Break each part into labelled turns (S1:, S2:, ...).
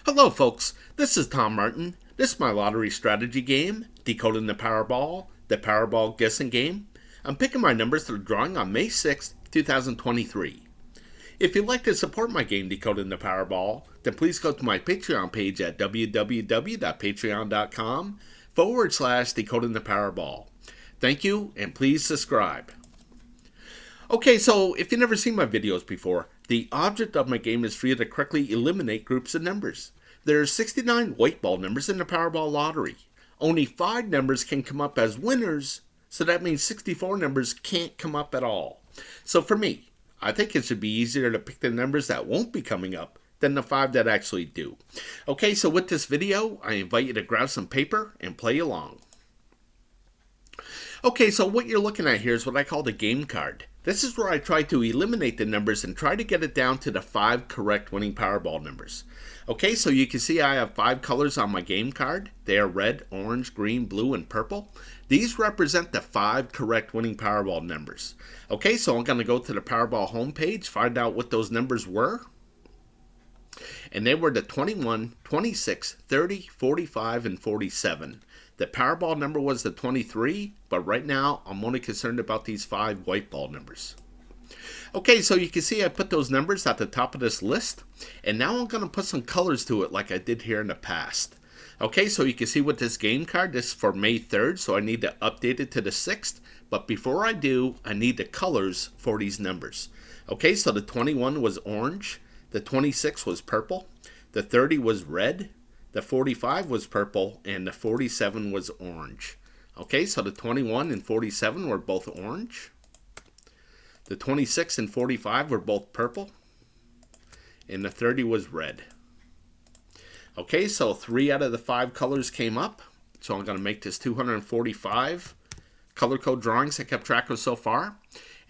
S1: Hello folks, this is Tom Martin. This is my lottery strategy game, Decoding the Powerball guessing game. I'm picking my numbers to the drawing on May 6th, 2023. If you'd like to support my game, Decoding the Powerball, then please go to my Patreon page at www.patreon.com/Decoding the Powerball. Thank you, and please subscribe. Okay, so if you've never seen my videos before, the object of my game is for you to correctly eliminate groups of numbers. There are 69 white ball numbers in the Powerball Lottery. Only 5 numbers can come up as winners, so that means 64 numbers can't come up at all. So for me, I think it should be easier to pick the numbers that won't be coming up than the 5 that actually do. Okay, so with this video, I invite you to grab some paper and play along. Okay, so what you're looking at here is what I call the game card. This is where I try to eliminate the numbers and try to get it down to the 5 correct winning Powerball numbers. Okay, so you can see I have 5 colors on my game card. They are red, orange, green, blue, and purple. These represent the 5 correct winning Powerball numbers. Okay, so I'm going to go to the Powerball homepage, find out what those numbers were. And they were the 21, 26, 30, 45, and 47. The Powerball number was the 23, but right now I'm only concerned about these 5 white ball numbers. Okay, so you can see I put those numbers at the top of this list, and now I'm going to put some colors to it like I did here in the past. Okay, so you can see with this game card, this is for May 3rd, so I need to update it to the 6th, but before I do, I need the colors for these numbers. Okay, so the 21 was orange, the 26 was purple, the 30 was red, the 45 was purple, and the 47 was orange. Okay, so the 21 and 47 were both orange. The 26 and 45 were both purple. And the 30 was red. Okay, so 3 out of the 5 colors came up. So I'm going to make this 245 color code drawings I kept track of so far.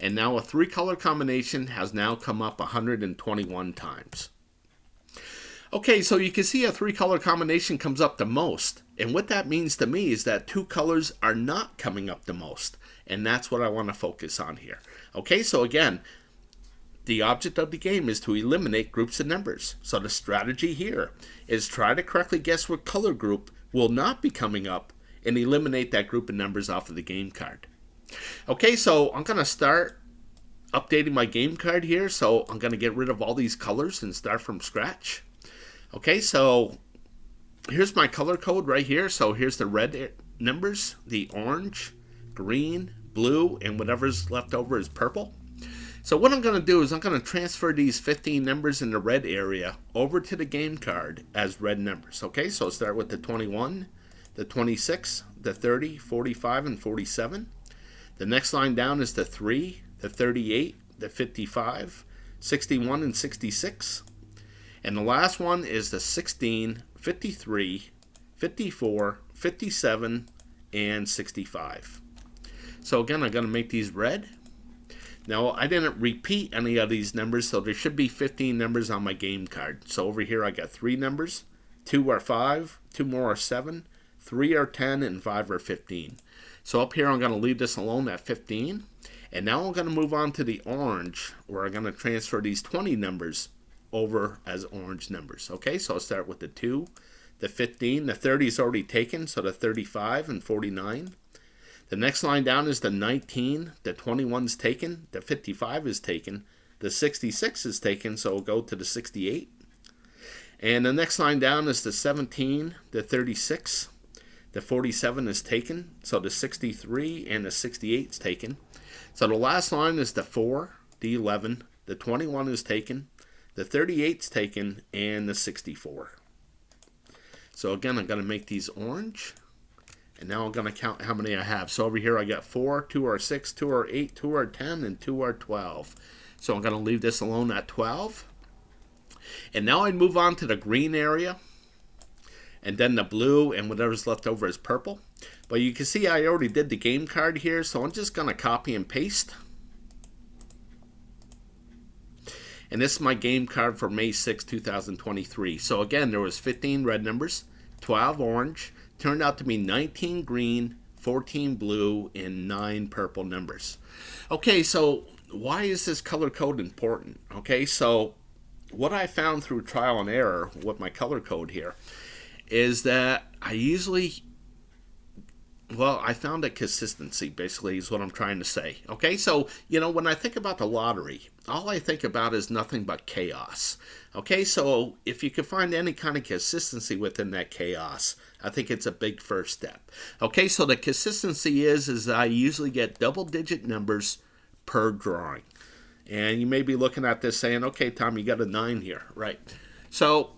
S1: And now a 3 color combination has now come up 121 times. Okay, so you can see a 3 color combination comes up the most. And what that means to me is that 2 colors are not coming up the most. And that's what I want to focus on here. Okay, so again, the object of the game is to eliminate groups of numbers. So the strategy here is try to correctly guess what color group will not be coming up and eliminate that group of numbers off of the game card. Okay, so I'm going to start updating my game card here. So I'm going to get rid of all these colors and start from scratch. Okay, so here's my color code right here. So here's the red numbers, the orange, green, blue, and whatever's left over is purple. So what I'm going to do is I'm going to transfer these 15 numbers in the red area over to the game card as red numbers. Okay, so I'll start with the 21, the 26, the 30, 45, and 47. The next line down is the 3, the 38, the 55, 61, and 66. And the last one is the 16, 53, 54, 57, and 65. So again, I'm going to make these red. Now, I didn't repeat any of these numbers, so there should be 15 numbers on my game card. So over here, I got 3 numbers. 2 are 5, 2 more are 7, 3 are 10, and 5 are 15. So up here, I'm going to leave this alone at 15. And now I'm going to move on to the orange, where I'm going to transfer these 20 numbers over as orange numbers. Okay, so I'll start with the 2, the 15, the 30 is already taken, so the 35 and 49. The next line down is the 19, the 21 is taken, the 55 is taken, the 66 is taken, so we'll go to the 68. And the next line down is the 17, the 36, the 47 is taken, so the 63 and the 68 is taken. So the last line is the 4, the 11, the 21 is taken, the 38 is taken, and the 64. So again, I'm going to make these orange. And now I'm going to count how many I have. So over here I got 4, 2 are 6, 2 are 8, 2 are 10, and 2 are 12. So I'm going to leave this alone at 12. And now I move on to the green area. And then the blue and whatever's left over is purple. But you can see I already did the game card here. So I'm just going to copy and paste. And this is my game card for May 6, 2023. So again, there was 15 red numbers, 12 orange, turned out to be 19 green, 14 blue, and 9 purple numbers. Okay, so why is this color code important? Okay, so what I found through trial and error with my color code here is that I found a consistency, basically, is what I'm trying to say. Okay, so, when I think about the lottery, all I think about is nothing but chaos. Okay, so if you can find any kind of consistency within that chaos, I think it's a big first step. Okay, so the consistency is I usually get double-digit numbers per drawing. And you may be looking at this saying, okay, Tom, you got a 9 here, right? So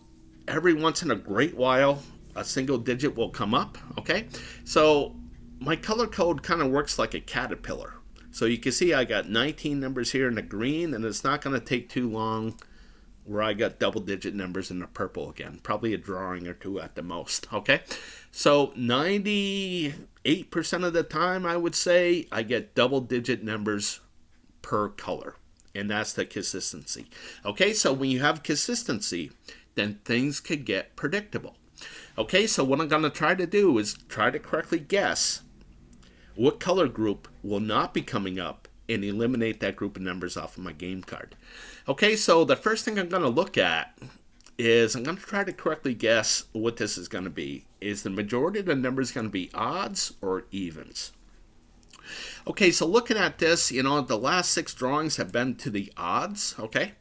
S1: every once in a great while, a single digit will come up, okay? So my color code kind of works like a caterpillar. So you can see I got 19 numbers here in the green, and it's not going to take too long where I got double-digit numbers in the purple again. Probably a drawing or two at the most, okay? So 98% of the time, I would say, I get double-digit numbers per color. And that's the consistency. Okay, so when you have consistency, then things could get predictable. Okay, so what I'm going to try to do is try to correctly guess what color group will not be coming up and eliminate that group of numbers off of my game card. Okay, so the first thing I'm going to look at is I'm going to try to correctly guess what this is going to be. Is the majority of the numbers going to be odds or evens? Okay, so looking at this, the last 6 drawings have been to the odds, okay?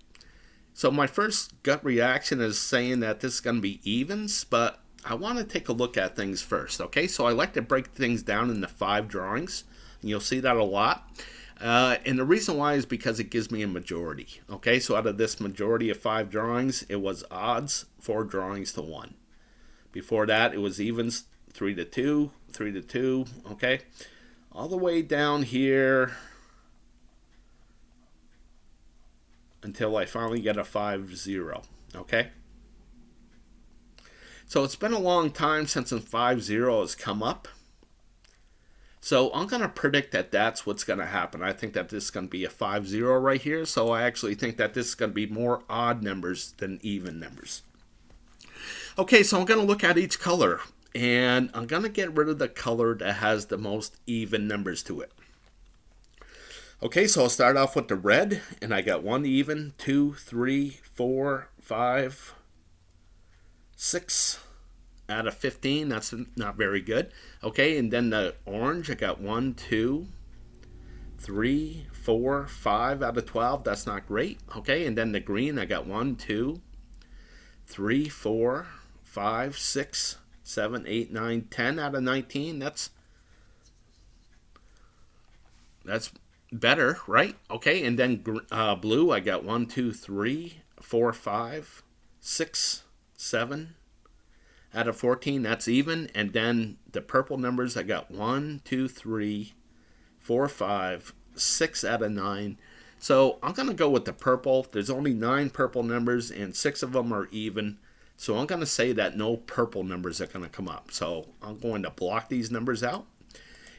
S1: So my first gut reaction is saying that this is going to be evens, but I want to take a look at things first, okay? So I like to break things down into 5 drawings, and you'll see that a lot. And the reason why is because it gives me a majority, okay? So out of this majority of 5 drawings, it was odds 4 drawings to 1. Before that, it was evens 3 to 2, 3 to 2, okay? All the way down here until I finally get a 5-0, okay? So it's been a long time since a 5-0 has come up. So I'm going to predict that that's what's going to happen. I think that this is going to be a 5-0 right here. So I actually think that this is going to be more odd numbers than even numbers. Okay, so I'm going to look at each color. And I'm going to get rid of the color that has the most even numbers to it. Okay, so I'll start off with the red. And I got 1 even, 2, 3, 4, 5, 6 out of 15. That's not very good. Okay, and then the orange, I got 1, 2, 3, 4, 5 out of 12. That's not great. Okay, and then the green, I got 1, 2, 3, 4, 5, 6, 7, 8, 9, 10 out of 19. That's better, right? Okay, and then blue, I got 1, 2, 3, 4, 5, 6, 7 out of 14. That's even. And then the purple numbers, I got 1, 2, 3, 4, 5, 6 out of 9. So I'm going to go with the purple. There's only 9 purple numbers, and 6 of them are even. So I'm going to say that no purple numbers are going to come up. So I'm going to block these numbers out.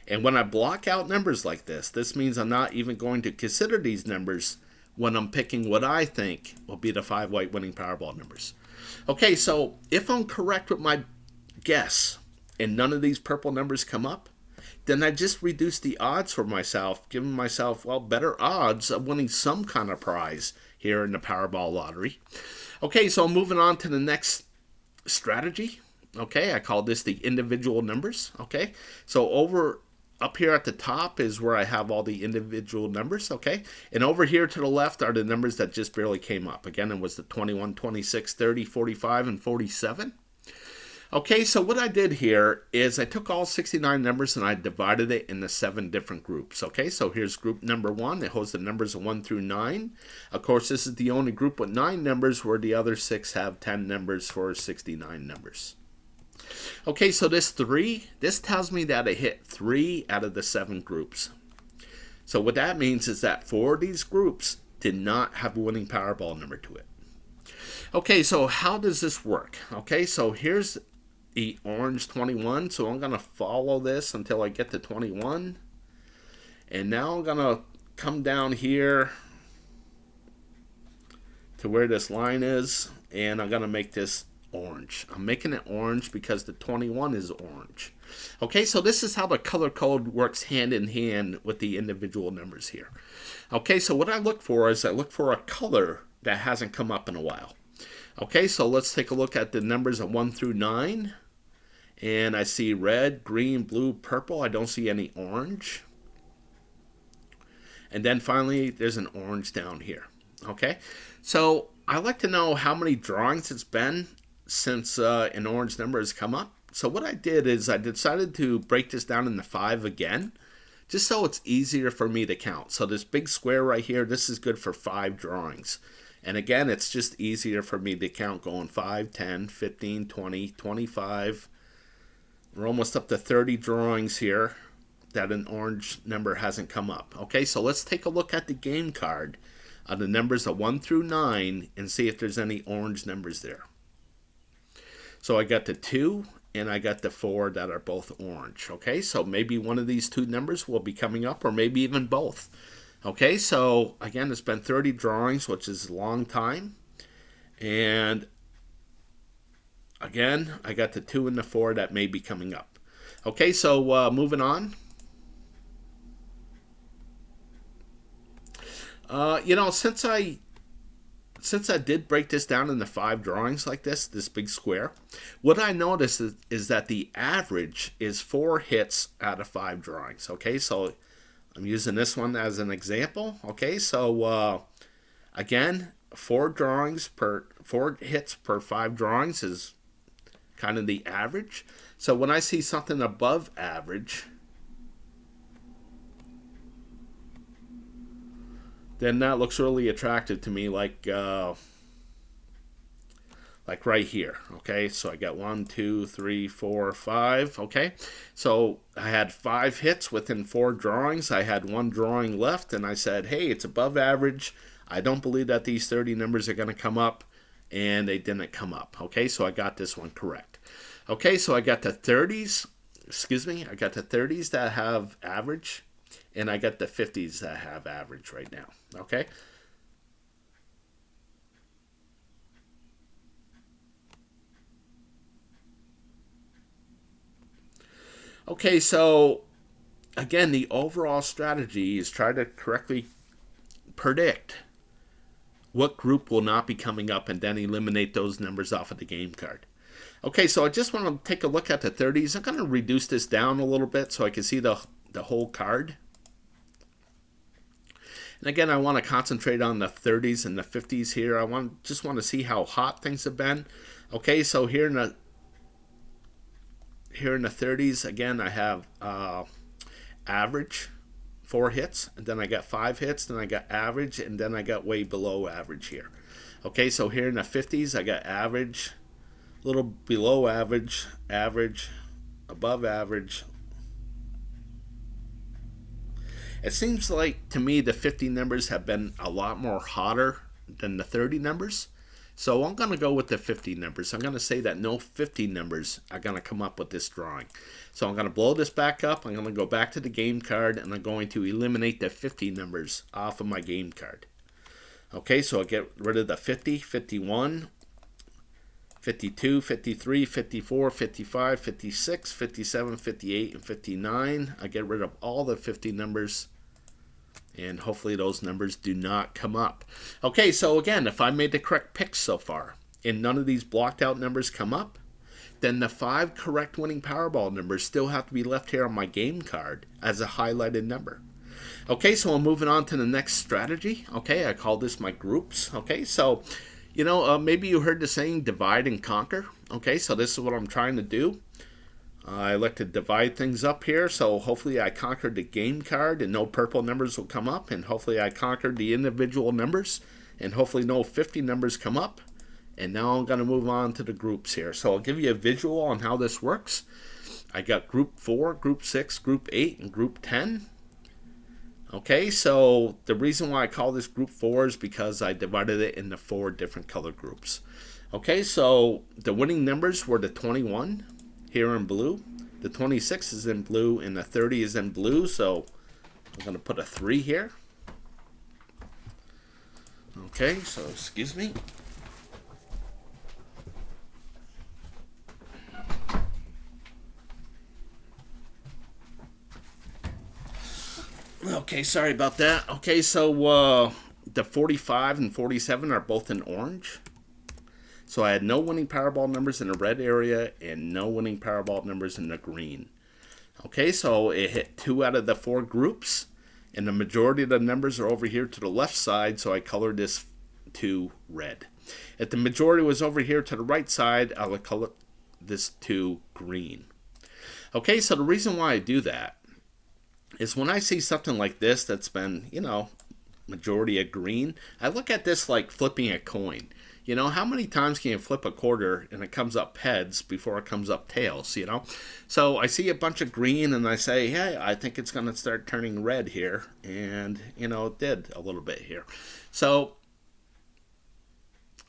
S1: And when I block out numbers like this means I'm not even going to consider these numbers when I'm picking what I think will be the 5 white winning Powerball numbers. Okay, so if I'm correct with my guess and none of these purple numbers come up, then I just reduce the odds for myself, giving myself, better odds of winning some kind of prize here in the Powerball Lottery. Okay, so moving on to the next strategy. Okay, I call this the individual numbers. Okay, so up here at the top is where I have all the individual numbers. Okay, and over here to the left are the numbers that just barely came up. Again, it was the 21, 26, 30, 45, and 47. Okay, so what I did here is I took all 69 numbers and I divided it into 7 different groups. Okay, so here's group number 1. It holds the numbers 1 through 9. Of course, this is the only group with 9 numbers, where the other 6 have 10 numbers for 69 numbers. Okay, so this tells me that I hit 3 out of the 7 groups. So what that means is that 4 of these groups did not have a winning Powerball number to it. Okay, so how does this work? Okay, so here's the orange 21. So I'm going to follow this until I get to 21. And now I'm going to come down here to where this line is. And I'm going to make this orange. I'm making it orange because the 21 is orange. Okay, so this is how the color code works hand in hand with the individual numbers here. Okay, so what I look for is I look for a color that hasn't come up in a while. Okay, so let's take a look at the numbers of 1 through 9. And I see red, green, blue, purple. I don't see any orange. And then finally, there's an orange down here. Okay, so I'd like to know how many drawings it's been since an orange number has come up. So what I did is I decided to break this down into 5 again, just so it's easier for me to count. So this big square right here, this is good for 5 drawings. And again, it's just easier for me to count going 5, 10, 15, 20, 25. We're almost up to 30 drawings here that an orange number hasn't come up. Okay, so let's take a look at the game card on the numbers of 1 through 9 and see if there's any orange numbers there. So I got the 2 and I got the 4 that are both orange. Okay, so maybe one of these 2 numbers will be coming up, or maybe even both. Okay, so again, it's been 30 drawings, which is a long time. And again, I got the 2 and the 4 that may be coming up. Okay, so moving on. Since I did break this down into 5 drawings like this big square, what I noticed is that the average is 4 hits out of 5 drawings. Okay, so I'm using this one as an example. Okay, so again, 4 hits per 5 drawings is kind of the average. So when I see something above average, then that looks really attractive to me, like right here. Okay, so I got 1, 2, 3, 4, 5. Okay, so I had 5 hits within 4 drawings. I had 1 drawing left, and I said, hey, it's above average. I don't believe that these 30 numbers are going to come up, and they didn't come up. Okay, so I got this one correct. Okay, so I got the 30s. I got the 30s that have average, and I got the 50s that have average right now. Okay. Okay, so again, the overall strategy is try to correctly predict what group will not be coming up and then eliminate those numbers off of the game card. Okay, so I just want to take a look at the 30s. I'm going to reduce this down a little bit so I can see the whole card. And again, I want to concentrate on the 30s and the 50s here. I just want to see how hot things have been. Okay, so here in the 30s, again, I have average, 4 hits, and then I got 5 hits, then I got average, and then I got way below average here. Okay, so here in the 50s, I got average, a little below average, average, above average. It seems like to me the 50 numbers have been a lot more hotter than the 30 numbers. So I'm going to go with the 50 numbers. I'm going to say that no 50 numbers are going to come up with this drawing. So I'm going to blow this back up. I'm going to go back to the game card, and I'm going to eliminate the 50 numbers off of my game card. Okay, so I'll get rid of the 50, 51, 52, 53, 54, 55, 56, 57, 58, and 59. I get rid of all the 50 numbers, and hopefully those numbers do not come up. Okay, so again, if I made the correct picks so far and none of these blocked out numbers come up, then the 5 correct winning Powerball numbers still have to be left here on my game card as a highlighted number. Okay, so I'm moving on to the next strategy. Okay, I call this my groups. Okay, so maybe you heard the saying divide and conquer. Okay, so this is what I'm trying to do. I like to divide things up here, so hopefully I conquered the game card and no purple numbers will come up, and hopefully I conquered the individual numbers, and hopefully no 50 numbers come up. And now I'm going to move on to the groups here. So I'll give you a visual on how this works. I got group 4, group 6, group 8, and group 10. Okay, so the reason why I call this group 4 is because I divided it into 4 different color groups. Okay, so the winning numbers were the 21 here in blue, the 26 is in blue, and the 30 is in blue, so I'm going to put a 3 here. Okay, so excuse me. Okay, sorry about that. Okay, so the 45 and 47 are both in orange. So I had no winning Powerball numbers in the red area and no winning Powerball numbers in the green. Okay, so it hit 2 out of the 4 groups, and the majority of the numbers are over here to the left side, so I colored this to red. If the majority was over here to the right side, I would color this to green. Okay, so the reason why I do that is when I see something like this that's been, majority of green, I look at this like flipping a coin. How many times can you flip a quarter and it comes up heads before it comes up tails, So I see a bunch of green and I say, hey, I think it's going to start turning red here. And, it did a little bit here. So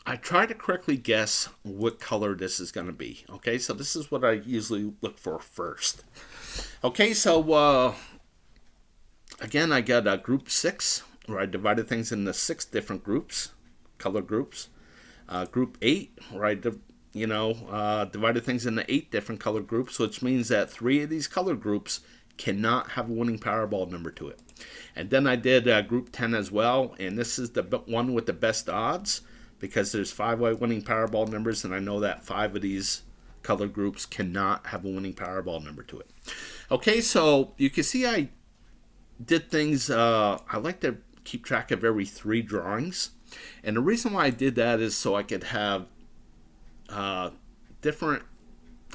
S1: I try to correctly guess what color this is going to be. Okay, so this is what I usually look for first. Okay, so again, I got group 6, where I divided things into 6 different groups, color groups. Group 8, where I divided things into 8 different color groups, which means that 3 of these color groups cannot have a winning Powerball number to it. And then I did group 10 as well, and this is the one with the best odds, because there's 5 winning Powerball numbers, and I know that 5 of these color groups cannot have a winning Powerball number to it. Okay, so you can see I did things, I like to keep track of every 3 drawings. And the reason why I did that is so I could have different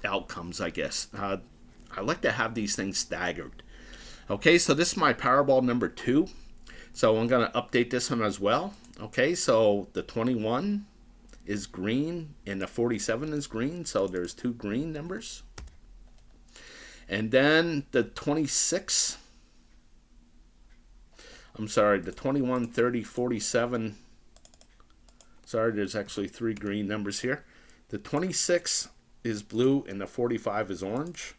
S1: outcomes, I guess. I like to have these things staggered. Okay, so this is my Powerball number 2. So I'm going to update this one as well. Okay, so the 21 is green and the 47 is green. So there's 2 green numbers. And then the 26, the 21, 30, 47. Sorry, there's actually 3 green numbers here. The 26 is blue and the 45 is orange.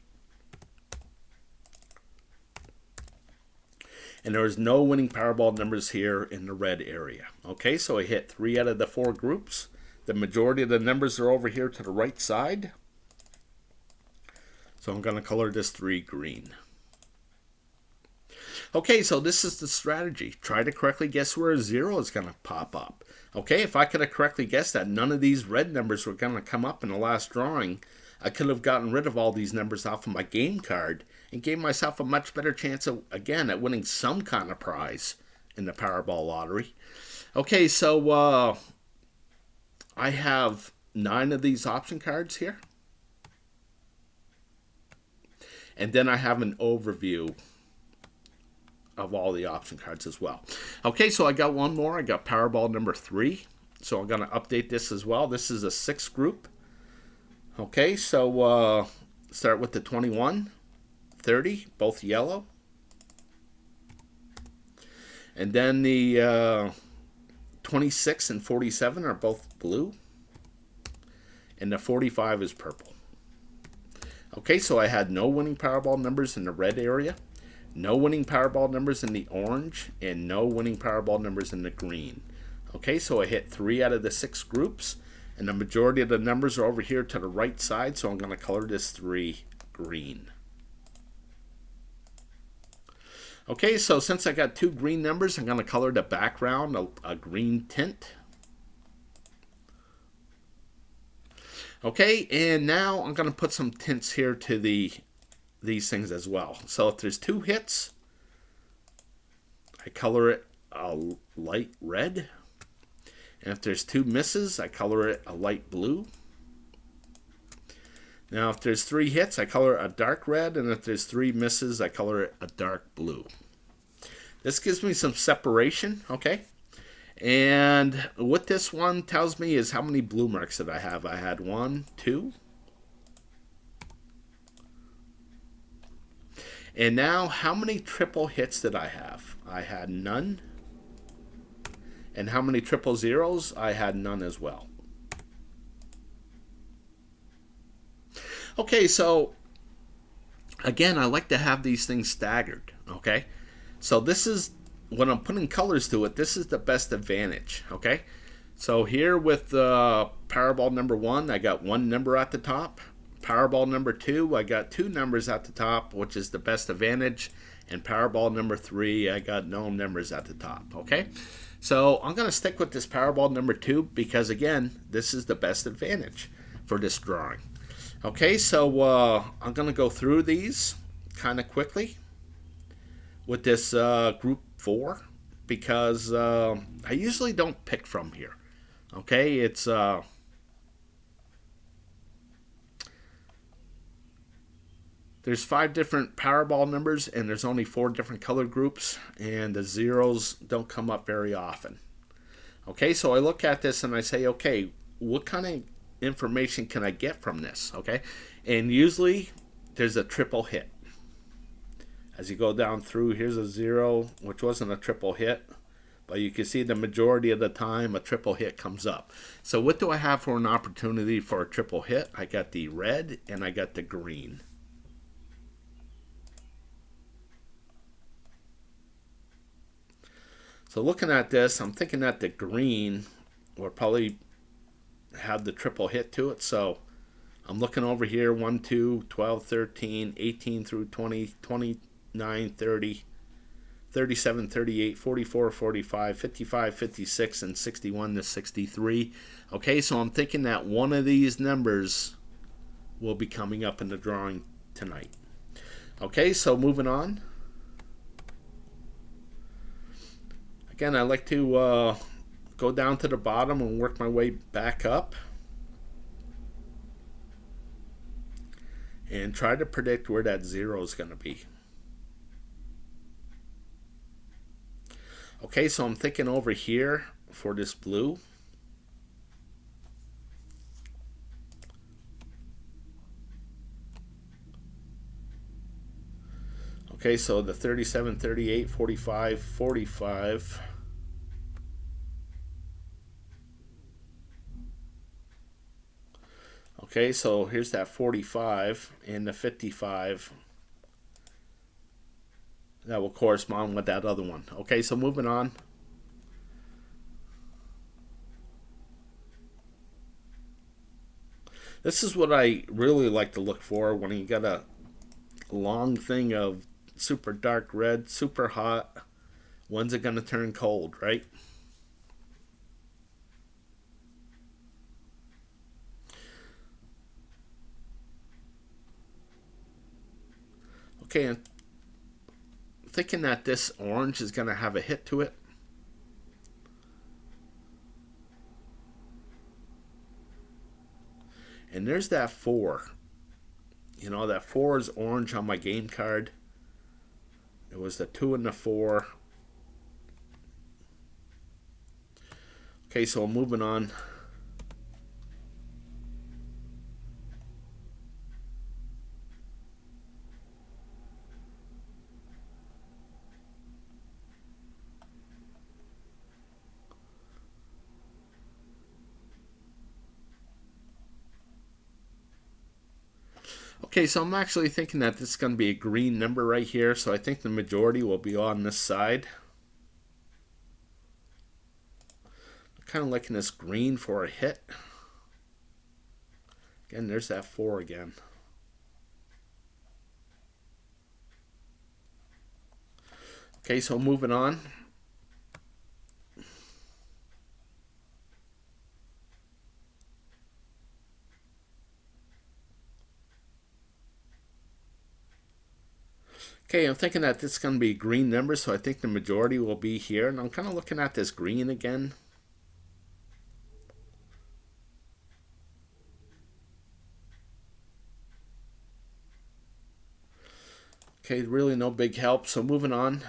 S1: And there is no winning Powerball numbers here in the red area. Okay, so I hit 3 out of the 4 groups. The majority of the numbers are over here to the right side. So I'm going to color this 3 green. Okay, so this is the strategy. Try to correctly guess where a 0 is going to pop up. Okay, if I could have correctly guessed that none of these red numbers were going to come up in the last drawing, I could have gotten rid of all these numbers off of my game card and gave myself a much better chance of, again, at winning some kind of prize in the Powerball Lottery. Okay, so I have 9 of these option cards here. And then I have an overview of all the option cards as well. Okay, so I got one more. I got Powerball number 3. So I'm going to update this as well. This is a 6 group. Okay, so start with the 21, 30, both yellow. And then the 26 and 47 are both blue. And the 45 is purple. Okay, so I had no winning Powerball numbers in the red area, no winning Powerball numbers in the orange, and no winning Powerball numbers in the green. Okay, so I hit 3 out of the 6 groups, and the majority of the numbers are over here to the right side, so I'm going to color this 3 green. Okay, so since I got 2 green numbers, I'm going to color the background a green tint. Okay, and now I'm going to put some tints here to these things as well. So if there's 2 hits, I color it a light red. And if there's 2 misses, I color it a light blue. Now if there's 3 hits, I color it a dark red. And if there's 3 misses, I color it a dark blue. This gives me some separation, okay? And what this one tells me is how many blue marks that I have. I had 1, 2. And now, how many triple hits did I have? I had none. And how many triple zeros? I had none as well. Okay, so again, I like to have these things staggered, okay? So this is, when I'm putting colors to it, this is the best advantage, okay? So here with Powerball number 1, I got 1 number at the top. Powerball number 2, I got 2 numbers at the top, which is the best advantage. And Powerball number 3, I got no numbers at the top, okay? So I'm going to stick with this Powerball number 2 because, again, this is the best advantage for this drawing. Okay, so I'm going to go through these kind of quickly with this group 4 because I usually don't pick from here. Okay, it's there's 5 different Powerball numbers and there's only 4 different color groups, and the zeros don't come up very often. Okay, so I look at this and I say, okay, what kind of information can I get from this? Okay, and usually there's a triple hit. As you go down through, here's a 0, which wasn't a triple hit, but you can see the majority of the time a triple hit comes up. So what do I have for an opportunity for a triple hit? I got the red and I got the green. So looking at this, I'm thinking that the green will probably have the triple hit to it. So I'm looking over here, 1, 2, 12, 13, 18 through 20, 29, 30, 37, 38, 44, 45, 55, 56, and 61 to 63. Okay, so I'm thinking that one of these numbers will be coming up in the drawing tonight. Okay, so moving on. Again, I like to go down to the bottom and work my way back up and try to predict where that 0 is going to be. Okay, so I'm thinking over here for this blue. Okay, so the 37, 38, 45, 45. Okay, so here's that 45 and the 55. That will correspond with that other one. Okay, so moving on. This is what I really like to look for when you got a long thing of super dark red, super hot. When's it going to turn cold, right? Okay, I'm thinking that this orange is going to have a hit to it. And there's that 4. You know, that 4 is orange on my game card. It was the 2 and the 4. Okay, so moving on. Okay, so I'm actually thinking that this is going to be a green number right here, so I think the majority will be on this side. I'm kind of liking this green for a hit. Again, there's that 4 again. Okay, so moving on. Okay, I'm thinking that this is going to be green numbers, so I think the majority will be here. And I'm kind of looking at this green again. Okay, really no big help, so moving on.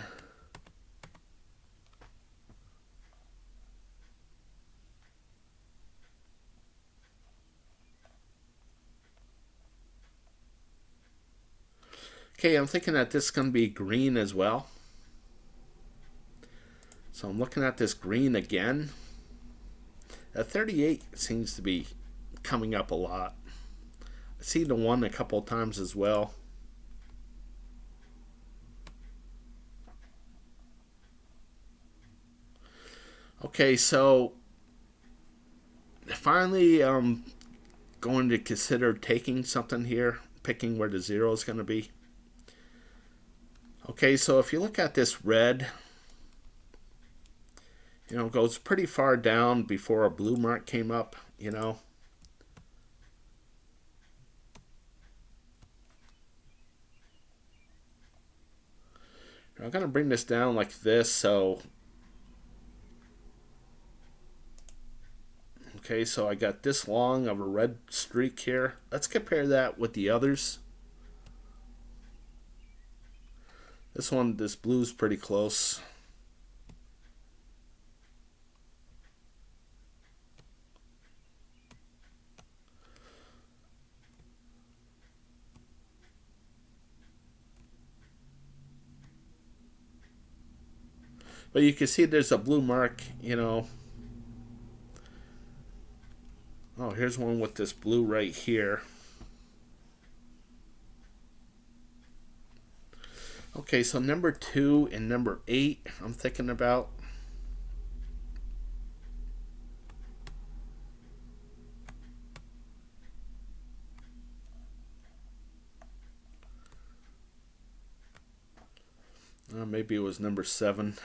S1: Okay, I'm thinking that this is going to be green as well. So I'm looking at this green again. That 38 seems to be coming up a lot. I see the 1 a couple of times as well. Okay, so finally I'm going to consider taking something here, picking where the 0 is going to be. Okay, so if you look at this red, You know, goes pretty far down before a blue mark came up, you know. I'm going to bring this down like this, so... Okay, so I got this long of a red streak here. Let's compare that with the others. This blue's pretty close. But you can see there's a blue mark, you know. Oh, here's one with this blue right here. Okay, so number 2 and number 8, I'm thinking about. Maybe it was number 7.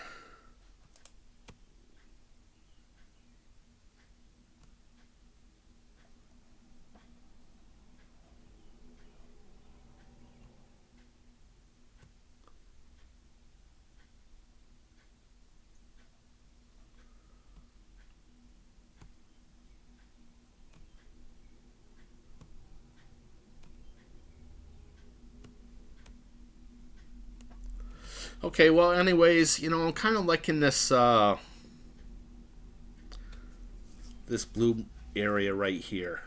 S1: Okay, well, anyways, you know, I'm kind of liking this this blue area right here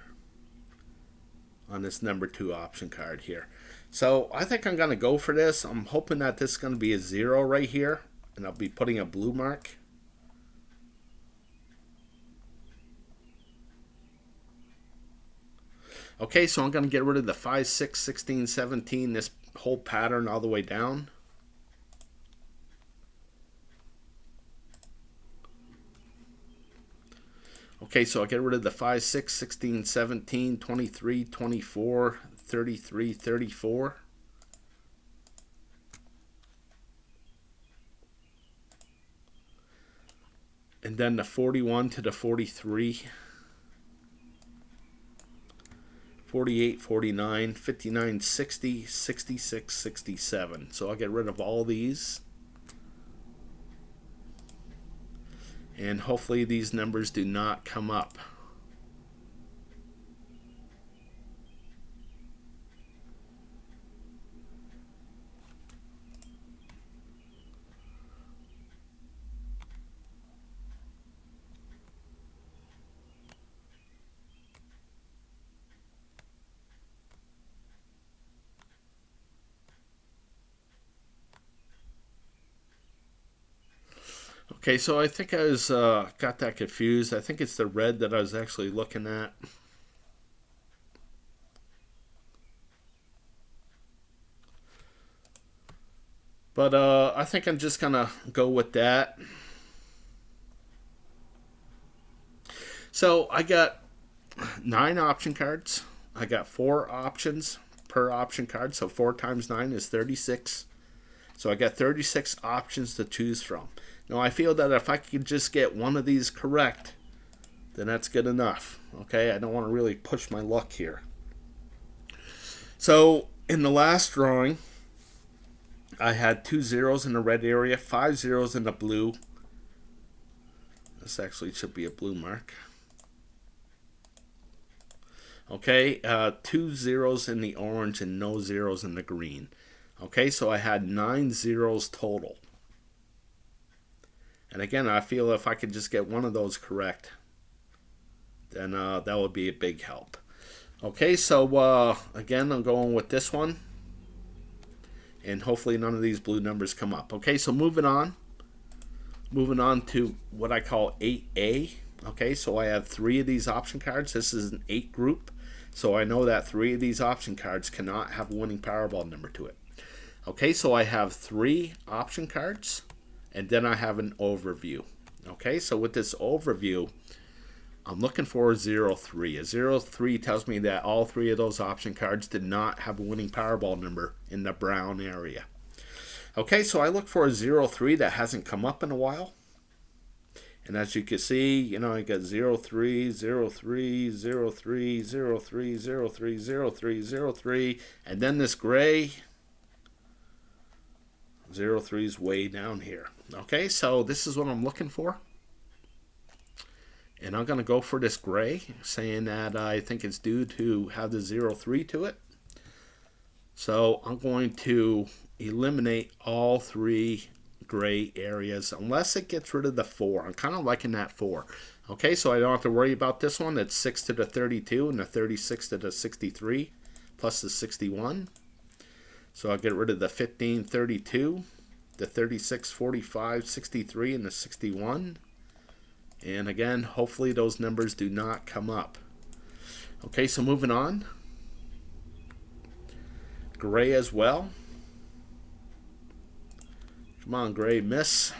S1: on this number 2 option card here. So I think I'm going to go for this. I'm hoping that this is going to be a 0 right here, and I'll be putting a blue mark. Okay, so I'm going to get rid of the 5, 6, 16, 17, this whole pattern all the way down. Okay, so I'll get rid of the 5, 6, 16, 17, 23, 24, 33, 34. And then the 41 to the 43. 48, 49, 59, 60, 66, 67. So I'll get rid of all these. And hopefully these numbers do not come up. Okay, so I think I was got that confused. I think it's the red that I was actually looking at. But I think I'm just gonna go with that. So I got 9 option cards. I got 4 options per option card. So 4 times 9 is 36. So I got 36 options to choose from. Now I feel that if I could just get one of these correct, then that's good enough. Okay, I don't want to really push my luck here. So in the last drawing, I had 2 zeros in the red area, 5 zeros in the blue. This actually should be a blue mark. Okay, 2 zeros in the orange and no zeros in the green. Okay, so I had 9 zeros total. And again, I feel if I could just get one of those correct, then that would be a big help. Okay, so again, I'm going with this one. And hopefully none of these blue numbers come up. Okay, so moving on. Moving on to what I call 8A. Okay, so I have 3 of these option cards. This is an 8 group. So I know that 3 of these option cards cannot have a winning Powerball number to it. Okay, so I have 3 option cards. And then I have an overview. Okay, so with this overview, I'm looking for a 03. A 03 tells me that all 3 of those option cards did not have a winning Powerball number in the brown area. Okay, so I look for a 03 that hasn't come up in a while. And as you can see, you know, I got 0, 3, 0, 3, 0, 3, 0, 3, 0, 3, 0, 3, 0, 3. And then this gray, 0, 3 is way down here. Okay, so this is what I'm looking for. And I'm going to go for this gray, saying that I think it's due to have the 0, 3 to it. So I'm going to eliminate all 3 gray areas unless it gets rid of the 4. I'm kind of liking that 4. Okay, so I don't have to worry about this one. It's 6 to the 32 and the 36 to the 63 plus the 61. So I'll get rid of the 15, 32, the 36, 45, 63, and the 61. And again, hopefully those numbers do not come up. Okay, so moving on. Gray as well. Come on, gray, miss.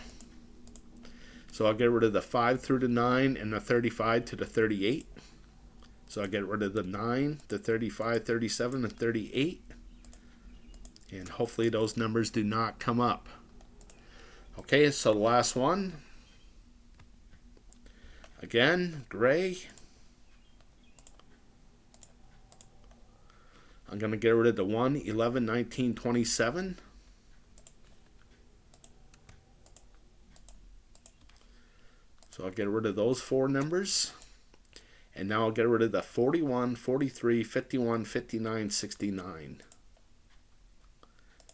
S1: So I'll get rid of the 5 through the 9 and the 35 to the 38. So I'll get rid of the 9, the 35, 37, and 38. And hopefully those numbers do not come up. Okay, so the last one. Again, gray. I'm going to get rid of the 1, 11, 19, 27. So I'll get rid of those 4 numbers. And now I'll get rid of the 41, 43, 51, 59, 69.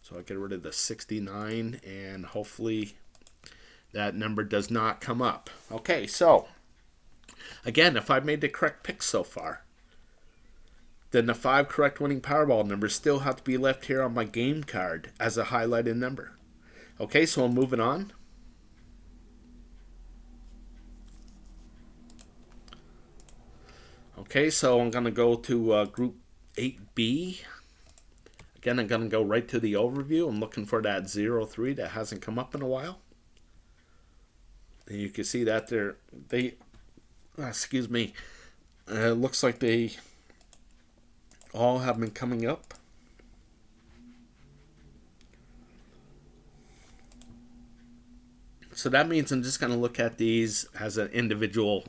S1: So I'll get rid of the 69 and hopefully that number does not come up. Okay, so again, if I've made the correct pick so far, then the 5 correct winning Powerball numbers still have to be left here on my game card as a highlighted number. Okay, so I'm moving on. Okay, so I'm going to go to Group 8B. Again, I'm going to go right to the overview. I'm looking for that 03 that hasn't come up in a while. And you can see that it looks like they all have been coming up. So that means I'm just going to look at these as an individual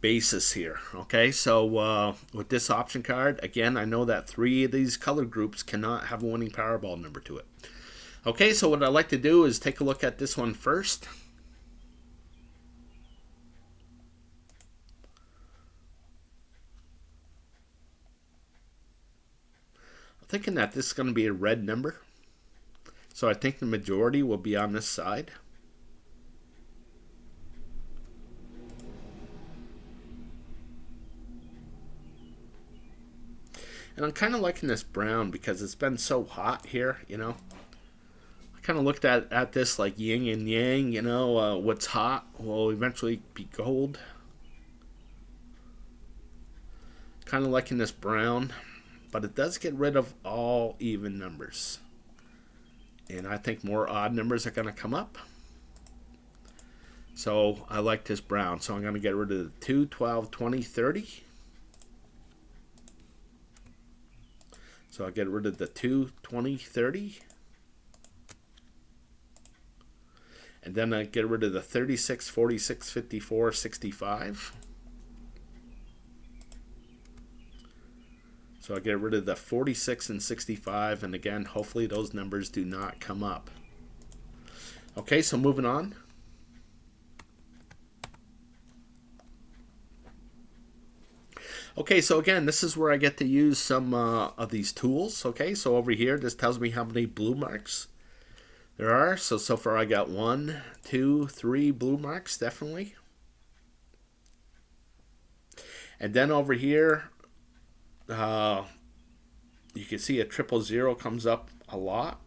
S1: basis here. Okay, so with this option card, again, I know that 3 of these color groups cannot have a winning Powerball number to it. Okay, so what I like to do is take a look at this one first. I'm thinking that this is going to be a red number, so I think the majority will be on this side. And I'm kind of liking this brown because it's been so hot here, you know. I kind of looked at this like yin and yang, you know. What's hot will eventually be gold. Kind of liking this brown, but it does get rid of all even numbers. And I think more odd numbers are going to come up. So I like this brown. So I'm going to get rid of the 2, 12, 20, 30. So I'll get rid of the 2, 20, 30. And then I get rid of the 36, 46, 54, 65. So I'll get rid of the 46 and 65. And again, hopefully those numbers do not come up. Okay, so moving on. Okay, so again, this is where I get to use some of these tools. Okay, so over here, this tells me how many blue marks there are. So far I got 1, 2, 3 blue marks, definitely. And then over here, you can see a 000 comes up a lot.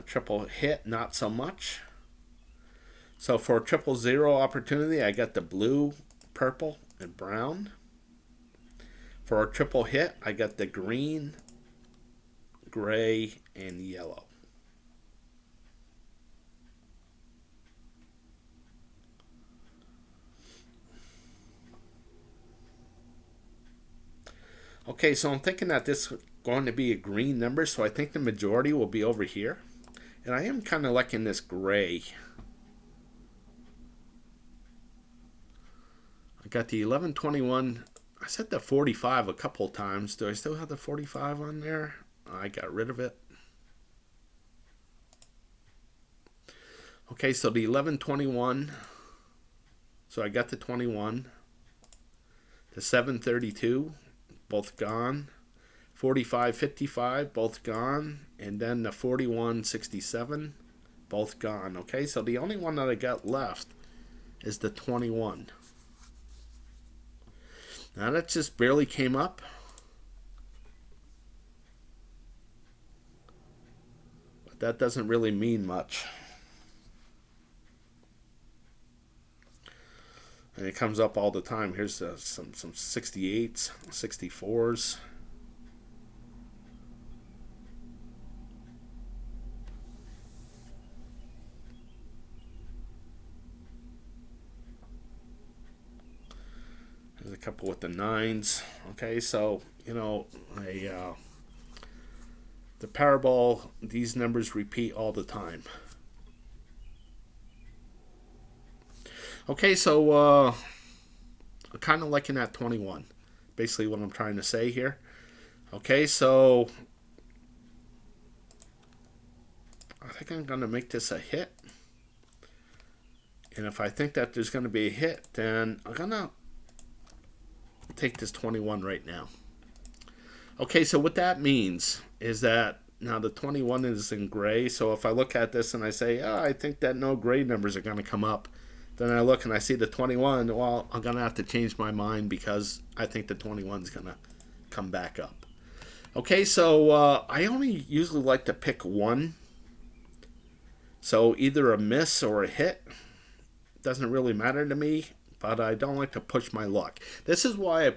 S1: Triple hit, not so much. So for a 000 opportunity, I got the blue, purple, and brown. For a triple hit, I got the green, gray, and yellow. Okay, so I'm thinking that this is going to be a green number, so I think the majority will be over here. And I am kind of liking this gray. got the 1121. I said the 45 a couple times. Do I still have the 45 on there? I got rid of it. Okay, so the 1121. So I got the 21. The 732, both gone. 4555, both gone. And then the 4167, both gone. Okay, so the only one that I got left is the 21. Now that just barely came up. But that doesn't really mean much. And it comes up all the time. Here's some 68s, 64s. There's a couple with the 9s. Okay, so, you know, the Powerball, these numbers repeat all the time. Okay, so I'm kind of liking that 21. Basically what I'm trying to say here. Okay, so I think I'm going to make this a hit. And if I think that there's going to be a hit, then I'm going to take this 21 right now. Okay, so what that means is that now the 21 is in gray. So if I look at this and I say, oh, I think that no gray numbers are going to come up, then I look and I see the 21, well, I'm going to have to change my mind because I think the 21 is going to come back up. Okay, so I only usually like to pick one. So either a miss or a hit. Doesn't really matter to me, but I don't like to push my luck. This is why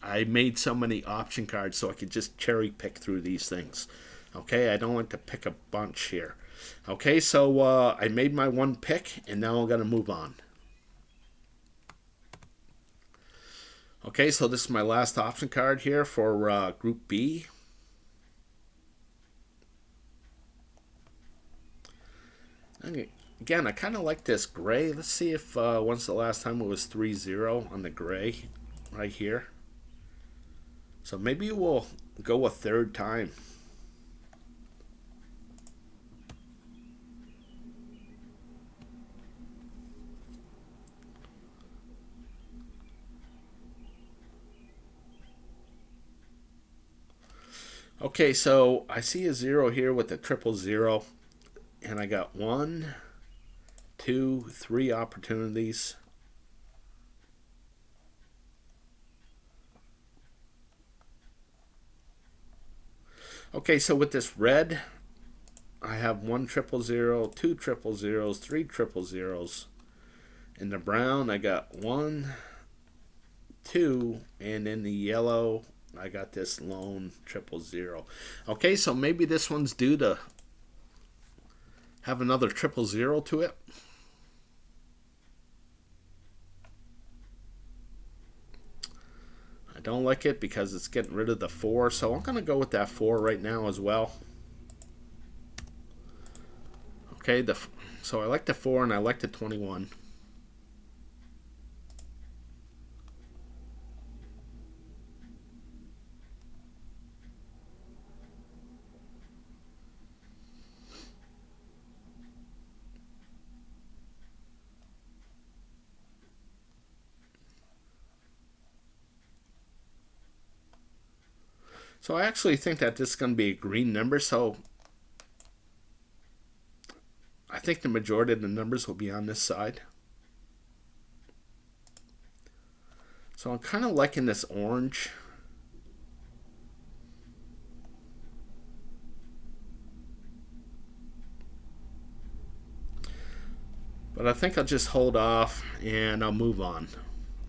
S1: I made so many option cards, so I could just cherry pick through these things. Okay, I don't like to pick a bunch here. Okay, so I made my one pick, and now I'm going to move on. Okay, so this is my last option card here for Group B. Okay. Again, I kind of like this gray. Let's see if when's the last time it was 3-0 on the gray right here. So maybe we'll go a third time. Okay, so I see a 0 here with a 000, and I got 1, 2, 3 opportunities. Okay, so with this red, I have 1 000, 2 000, 3 000. In the brown, I got 1, 2, and in the yellow, I got this lone 000. Okay, so maybe this one's due to have another 000 to it. I don't like it because it's getting rid of the 4, so I'm going to go with that 4 right now as well. Okay, so I like the 4 and I like the 21. So I actually think that this is going to be a green number, so I think the majority of the numbers will be on this side. So I'm kind of liking this orange. But I think I'll just hold off and I'll move on.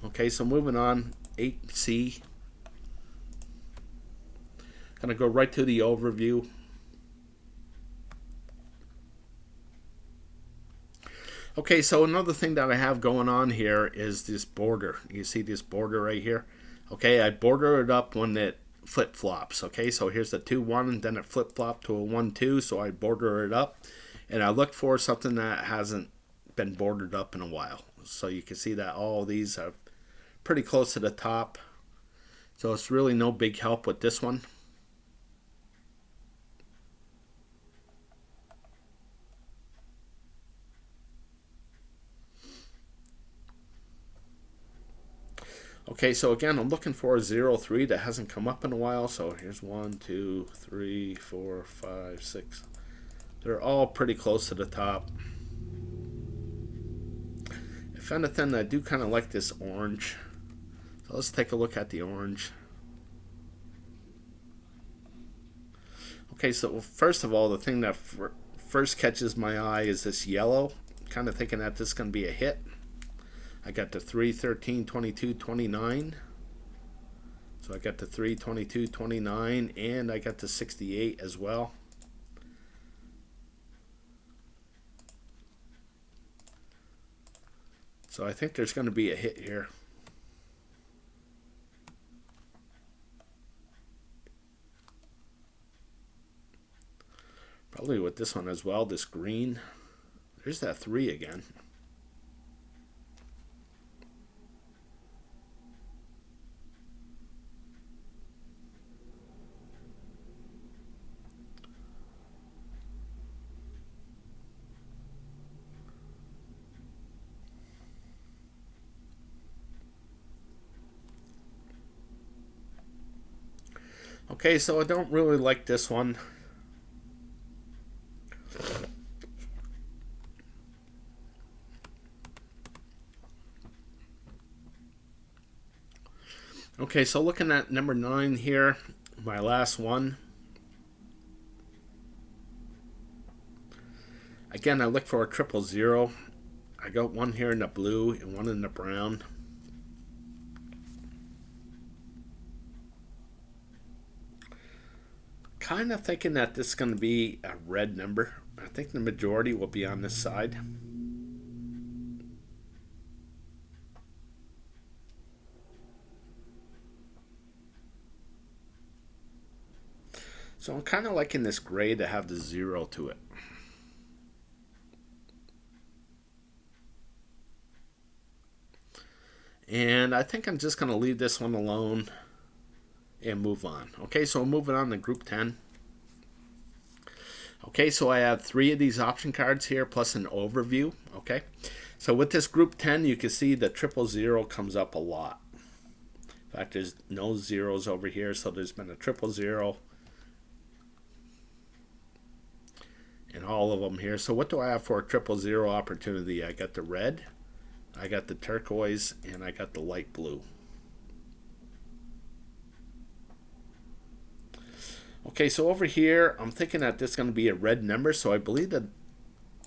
S1: Okay, so moving on, 8C. Gonna go right to the overview. Okay, so another thing that I have going on here is this border. You see this border right here? Okay, I border it up when it flip-flops. Okay, so here's the 2-1, and then it flip-flopped to a 1-2, so I border it up. And I look for something that hasn't been bordered up in a while. So you can see that all these have pretty close to the top. So it's really no big help with this one. Okay, so again, I'm looking for a 0-3 that hasn't come up in a while. So here's 1, 2, 3, 4, 5, 6. They're all pretty close to the top. If anything, I do kind of like this orange. So let's take a look at the orange. Okay, so first of all, the thing that first catches my eye is this yellow. Kind of thinking that this is going to be a hit. I got the 3, 13, 22, 29. So I got the 3, 22, 29, and I got the 68 as well. So I think there's going to be a hit here. Probably with this one as well, this green. There's that 3 again. Okay, so I don't really like this one. Okay, so looking at number 9 here, my last one. Again, I look for a 000. I got one here in the blue and one in the brown. Kind of thinking that this is going to be a red number. I think the majority will be on this side. So I'm kind of liking this gray to have the 0 to it. And I think I'm just going to leave this one alone and move on. Okay, so moving on to group 10. Okay, so I have 3 of these option cards here plus an overview. Okay, so with this group 10, you can see the 000 comes up a lot. In fact, there's no zeros over here, so there's been a 000 and all of them here. So what do I have for a 000 opportunity? I got the red, I got the turquoise, and I got the light blue. Okay, so over here, I'm thinking that this is going to be a red number, so I believe the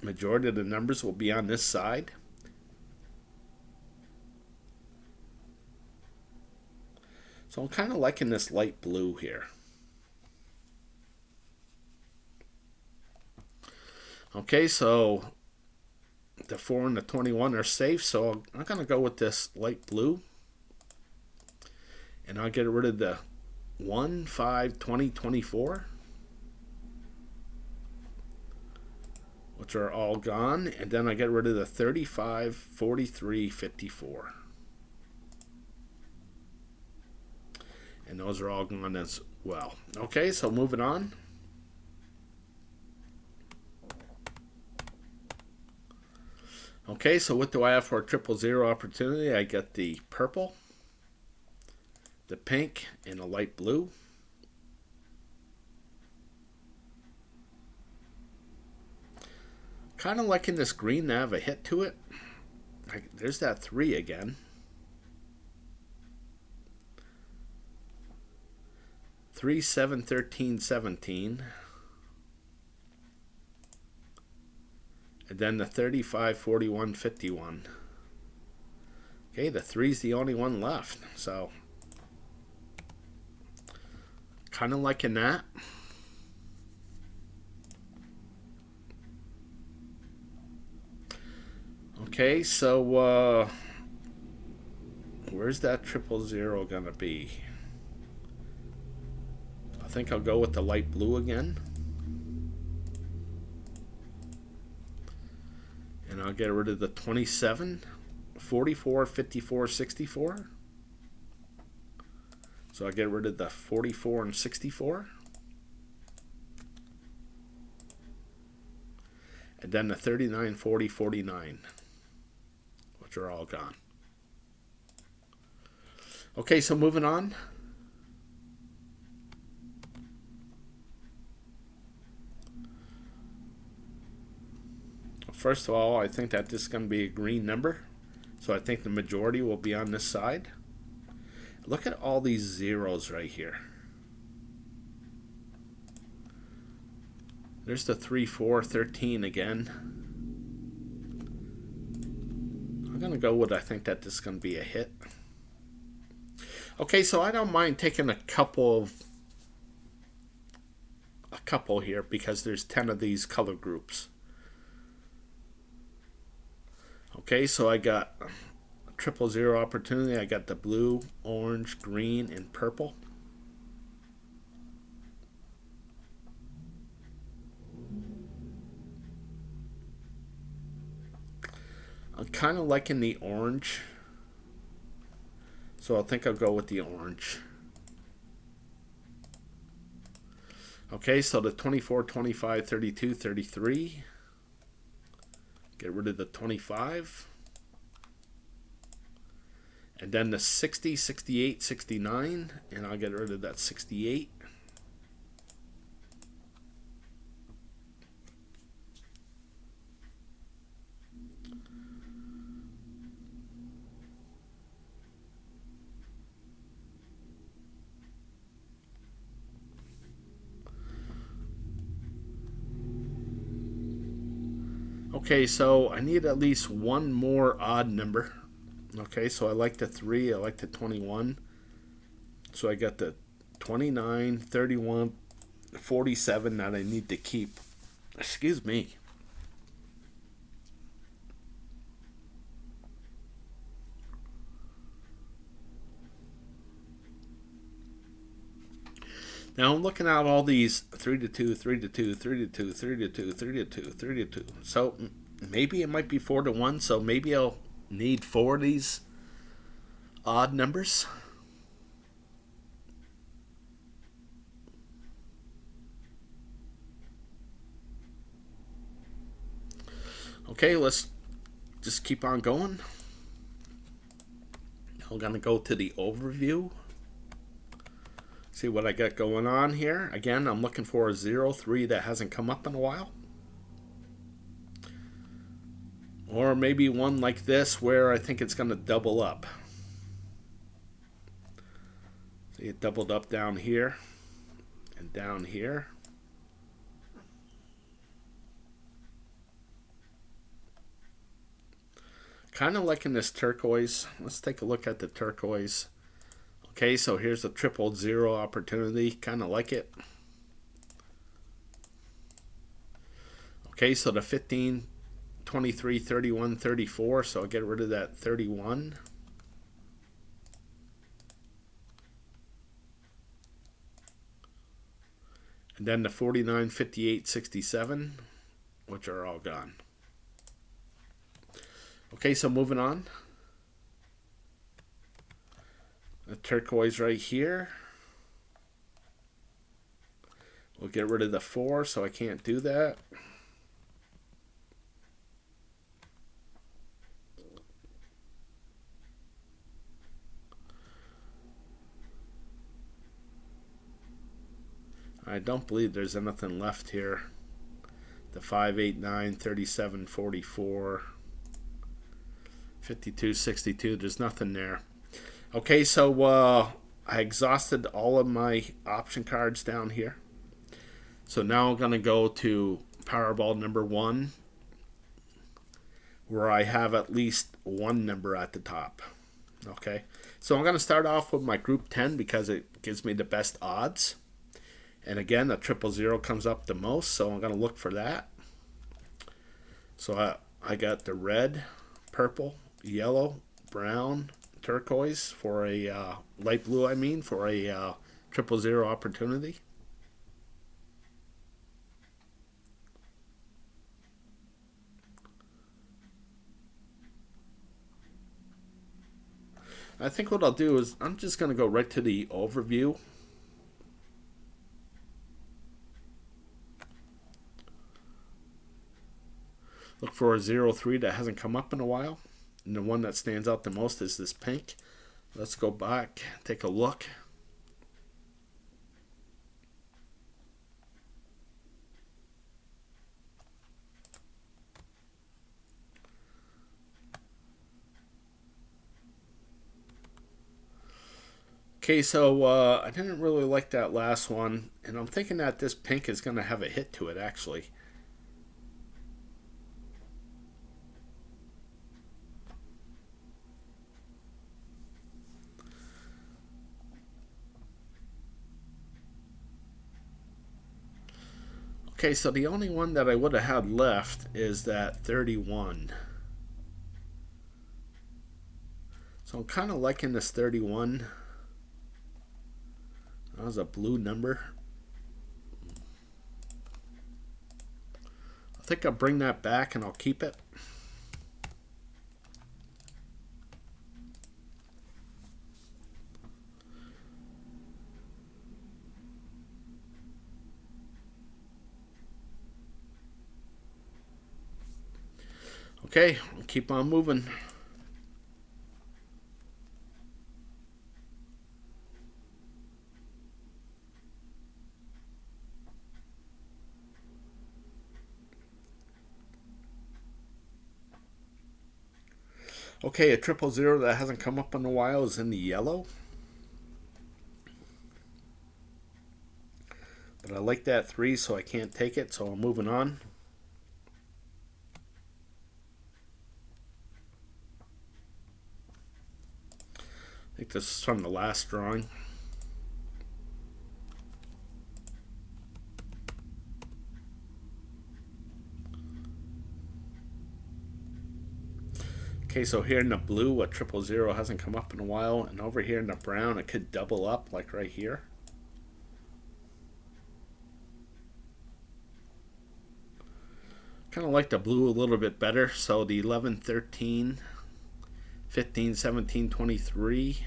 S1: majority of the numbers will be on this side. So I'm kind of liking this light blue here. Okay, so the 4 and the 21 are safe, so I'm going to go with this light blue. And I'll get rid of the 1, 5, 20, 24, which are all gone. And then I get rid of the 35, 43, 54. And those are all gone as well. Okay, so moving on. Okay, so what do I have for a 000 opportunity? I get the purple, the pink, and the light blue. Kind of liking this green to have a hit to it. There's that 3 again. 3, 7, 13, 17. And then the 35, 41, 51. Okay, the 3's the only one left. So, kind of liking that. Okay, so where's that 000 gonna be? I think I'll go with the light blue again. And I'll get rid of the 27, 44, 54, 64. So I get rid of the 44 and 64. And then the 39, 40, 49, which are all gone. Okay, so moving on. First of all, I think that this is going to be a green number. So I think the majority will be on this side. Look at all these zeros right here. There's the 3, 4, 13 again. I'm going to go with, I think that this is going to be a hit. Okay, so I don't mind taking a couple here because there's 10 of these color groups. Okay, so I got a 000 opportunity. I got the blue, orange, green, and purple. I'm kind of liking the orange, so I think I'll go with the orange. Okay, so the 24, 25, 32, 33. Get rid of the 25. And then the 60, 68, 69. And I'll get rid of that 68. Okay, so I need at least one more odd number. Okay, so I like the 3, I like the 21. So I got the 29, 31, 47 that I need to keep. Excuse me. Now I'm looking at all these 3 to 2, 3 to 2, 3 to 2, 3 to 2, 3 to 2, 3 to 2. So maybe it might be 4 to 1. So maybe I'll need 4 of these odd numbers. Okay, let's just keep on going. Now we're going to go to the overview. See what I got going on here. Again, I'm looking for a 0, 3 that hasn't come up in a while. Or maybe one like this where I think it's going to double up. See, it doubled up down here and down here. Kind of liking this turquoise. Let's take a look at the turquoise. Okay, so here's the 000 opportunity. Kind of like it. Okay, so the 15, 23, 31, 34. So I'll get rid of that 31. And then the 49, 58, 67, which are all gone. Okay, so moving on. The turquoise right here. We'll get rid of the 4, so I can't do that. I don't believe there's anything left here. The 5, 8, 9, 37, 44, 52, 62, there's nothing there. Okay, so I exhausted all of my option cards down here. So now I'm going to go to Powerball number 1, where I have at least one number at the top. Okay, so I'm going to start off with my group 10 because it gives me the best odds. And again, the 000 comes up the most, so I'm going to look for that. So I got the red, purple, yellow, brown, turquoise for a light blue, I mean, for a 000 opportunity. I think what I'll do is I'm just going to go right to the overview. Look for a 03 that hasn't come up in a while. And the one that stands out the most is this pink. Let's go back, take a look. Okay, so I didn't really like that last one, and I'm thinking that this pink is going to have a hit to it, actually. Okay, so the only one that I would have had left is that 31. So I'm kind of liking this 31. That was a blue number. I think I'll bring that back and I'll keep it. Okay, we'll keep on moving. Okay, a 000 that hasn't come up in a while is in the yellow. But I like that 3, so I can't take it, so I'm moving on. I think this is from the last drawing. Okay, so here in the blue, a 000 hasn't come up in a while, and over here in the brown, it could double up, like right here. Kind of like the blue a little bit better, so the 11, 13, 15, 17, 23.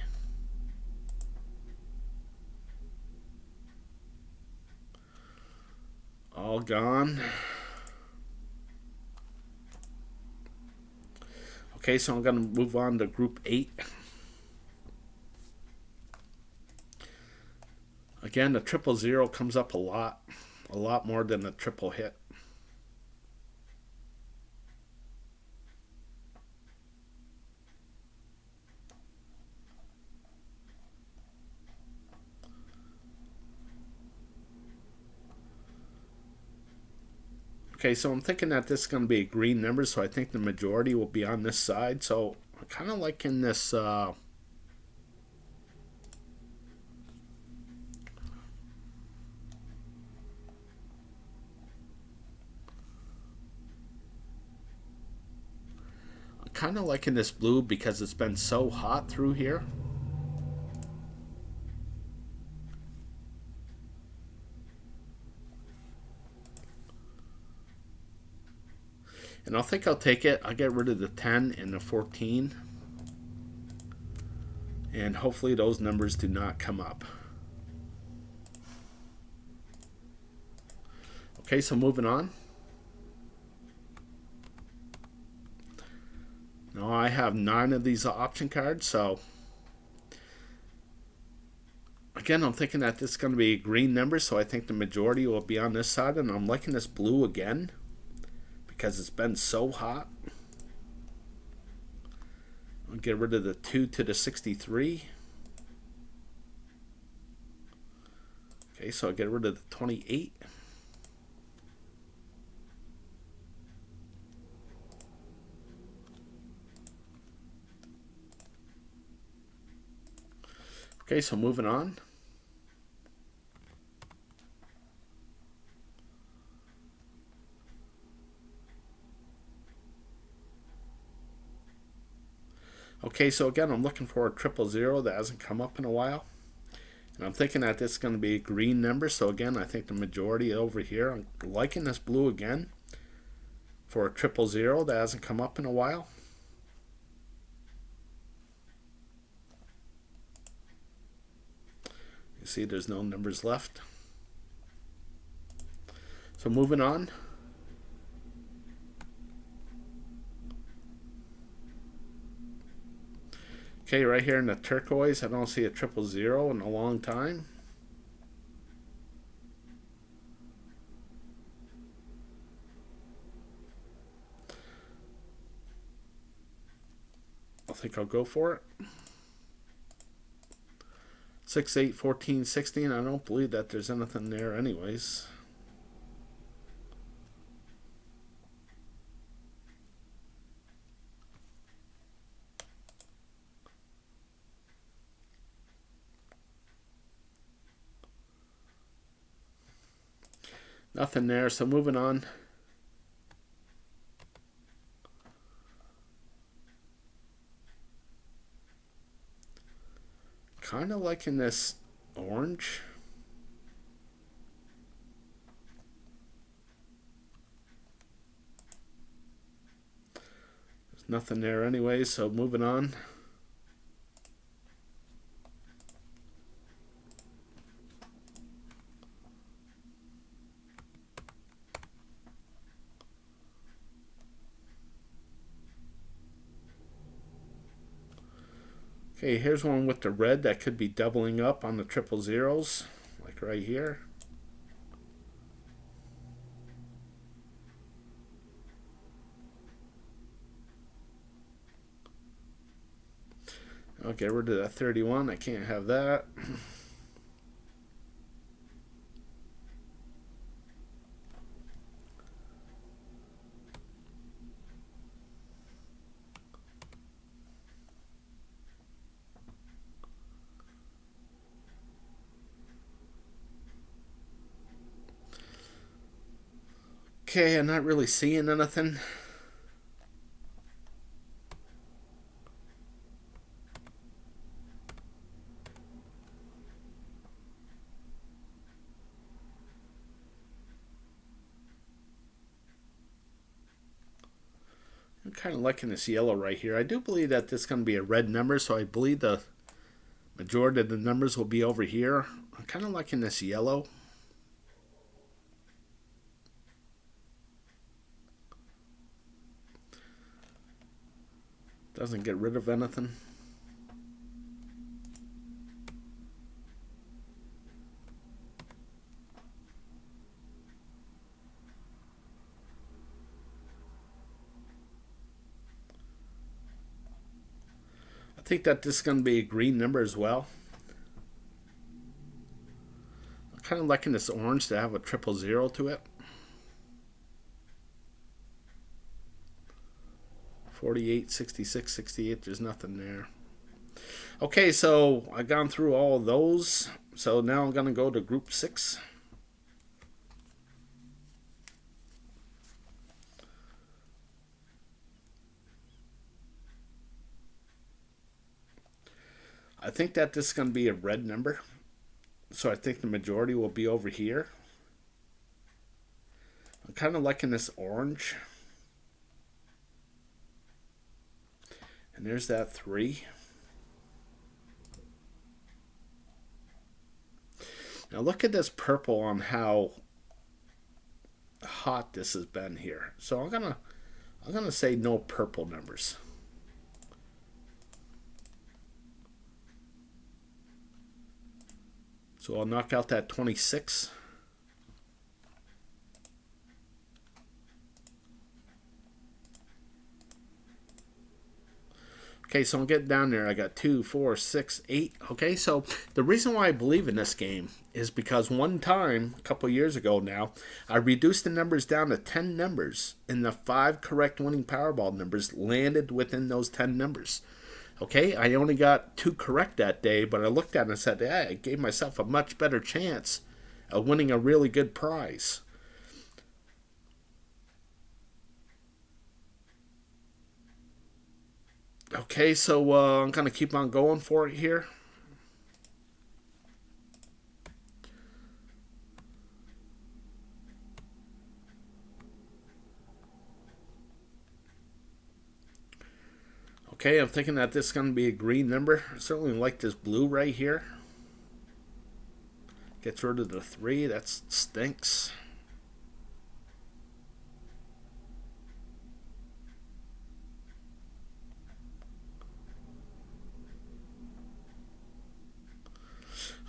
S1: All gone. Okay, so I'm going to move on to group 8. Again, the 000 comes up a lot more than the triple hit. Okay, so I'm thinking that this is going to be a green number, so I think the majority will be on this side. So I'm kind of liking this. I'm kind of liking this blue because it's been so hot through here. And I think I'll take it. I'll get rid of the 10 and the 14. And hopefully those numbers do not come up. Okay, so moving on. Now I have 9 of these option cards, so again, I'm thinking that this is going to be a green number, so I think the majority will be on this side, and I'm liking this blue again because it's been so hot. I'll get rid of the 2 to the 63. Okay, so I'll get rid of the 28. Okay, so moving on. Okay, so again, I'm looking for a 000 that hasn't come up in a while. And I'm thinking that this is going to be a green number. So again, I think the majority over here. I'm liking this blue again for a 000 that hasn't come up in a while. You see there's no numbers left. So moving on. Okay, right here in the turquoise, I don't see a 000 in a long time. I think I'll go for it. 6, 8, 14, 16. I don't believe that there's anything there anyways. Nothing there, so moving on. Kind of liking this orange. There's nothing there anyway, so moving on. Okay, here's one with the red that could be doubling up on the 000s, like right here. I'll get rid of that 31. I can't have that. Okay, I'm not really seeing anything. I'm kind of liking this yellow right here. I do believe that this is going to be a red number, so I believe the majority of the numbers will be over here. I'm kind of liking this yellow. Doesn't get rid of anything. I think that this is going to be a green number as well. I'm kind of liking this orange to have a 000 to it. 48, 66, 68, there's nothing there. Okay, so I've gone through all of those. So now I'm going to go to group 6. I think that this is going to be a red number. So I think the majority will be over here. I'm kind of liking this orange. And there's that 3. Now look at this purple on how hot this has been here. So I'm gonna say no purple numbers. So I'll knock out that 26. Okay, so I'm getting down there. I got 2, 4, 6, 8. Okay, so the reason why I believe in this game is because one time, a couple years ago now, I reduced the numbers down to 10 numbers, and the 5 correct winning Powerball numbers landed within those 10 numbers. Okay, I only got 2 correct that day, but I looked at it and said, hey, I gave myself a much better chance of winning a really good prize. Okay, so I'm going to keep on going for it here. Okay, I'm thinking that this is going to be a green number. I certainly like this blue right here. Gets rid of the 3. That stinks.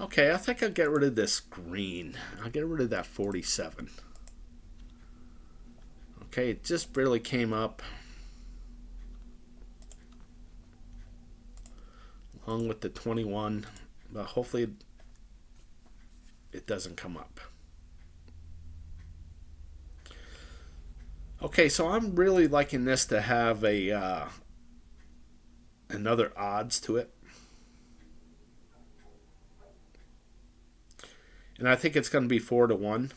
S1: Okay, I think I'll get rid of this green. I'll get rid of that 47. Okay, it just barely came up. Along with the 21. But hopefully it doesn't come up. Okay, so I'm really liking this to have a another odds to it. And I think it's going to be 4-1.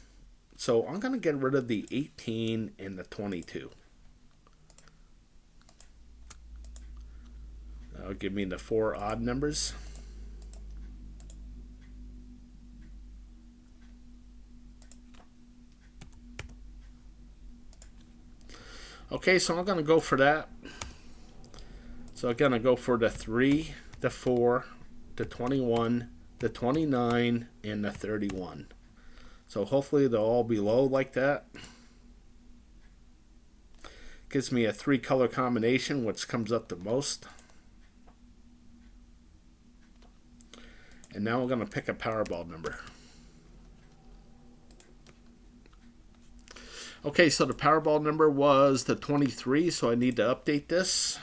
S1: So I'm going to get rid of the 18 and the 22. That'll give me the 4 odd numbers. Okay, so I'm going to go for that. So I'm going to go for the 3, the 4, the 21, the 29, and the 31. So hopefully they'll all be low like that. Gives me a 3 color combination, which comes up the most. And now we're going to pick a Powerball number. Okay, so the Powerball number was the 23, so I need to update this.